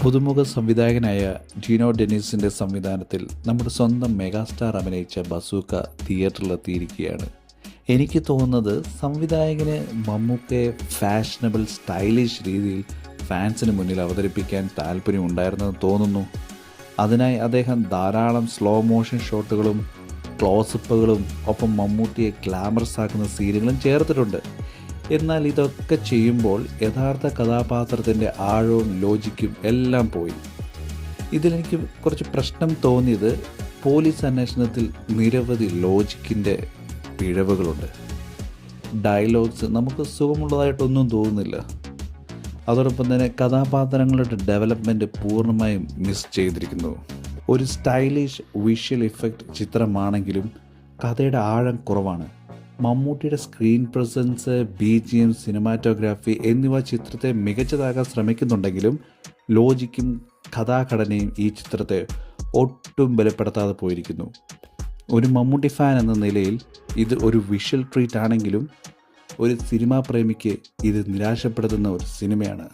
പുതുമുഖ സംവിധായകനായ ജിനോ ഡെനീസിൻ്റെ സംവിധാനത്തിൽ നമ്മുടെ സ്വന്തം മെഗാസ്റ്റാർ അഭിനയിച്ച ബസൂക്ക തിയേറ്ററിലെത്തിയിരിക്കുകയാണ്. എനിക്ക് തോന്നുന്നത് സംവിധായകന് മമ്മൂക്കയെ ഫാഷനബിൾ സ്റ്റൈലിഷ് രീതിയിൽ ഫാൻസിന് മുന്നിൽ അവതരിപ്പിക്കാൻ താല്പര്യമുണ്ടായിരുന്നെന്ന് തോന്നുന്നു. അതിനായി അദ്ദേഹം ധാരാളം സ്ലോ മോഷൻ ഷോട്ടുകളും ക്ലോസപ്പുകളും ഒപ്പം മമ്മൂട്ടിയെ ഗ്ലാമറസ് ആക്കുന്ന സീനുകളും ചേർത്തിട്ടുണ്ട്. എന്നാൽ ഇതൊക്കെ ചെയ്യുമ്പോൾ യഥാർത്ഥ കഥാപാത്രത്തിൻ്റെ ആഴവും ലോജിക്കും എല്ലാം പോയി. ഇതിലെനിക്ക് കുറച്ച് പ്രശ്നം തോന്നിയത് പോലീസ് അന്വേഷണത്തിൽ നിരവധി ലോജിക്കിൻ്റെ പിഴവുകളുണ്ട്. ഡയലോഗ്സ് നമുക്ക് സുഖമുള്ളതായിട്ടൊന്നും തോന്നുന്നില്ല. അതോടൊപ്പം തന്നെ കഥാപാത്രങ്ങളുടെ ഡെവലപ്മെൻറ്റ് പൂർണ്ണമായും മിസ് ചെയ്തിരിക്കുന്നു. ഒരു സ്റ്റൈലിഷ് വിഷ്വൽ ഇഫക്റ്റ് ചിത്രമാണെങ്കിലും കഥയുടെ ആഴം കുറവാണ്. മമ്മൂട്ടിയുടെ സ്ക്രീൻ പ്രസൻസ്, BGM, സിനിമാറ്റോഗ്രാഫി എന്നിവ ചിത്രത്തെ മികച്ചതാക്കാൻ ശ്രമിക്കുന്നുണ്ടെങ്കിലും ലോജിക്കും കഥാഘടനയും ഈ ചിത്രത്തെ ഒട്ടും ബലപ്പെടുത്താതെ പോയിരിക്കുന്നു. ഒരു മമ്മൂട്ടി ഫാൻ എന്ന നിലയിൽ ഇത് ഒരു വിഷ്വൽ ട്രീറ്റ് ആണെങ്കിലും ഒരു സിനിമാ പ്രേമിക്ക് ഇത് നിരാശപ്പെടുത്തുന്ന ഒരു സിനിമയാണ്.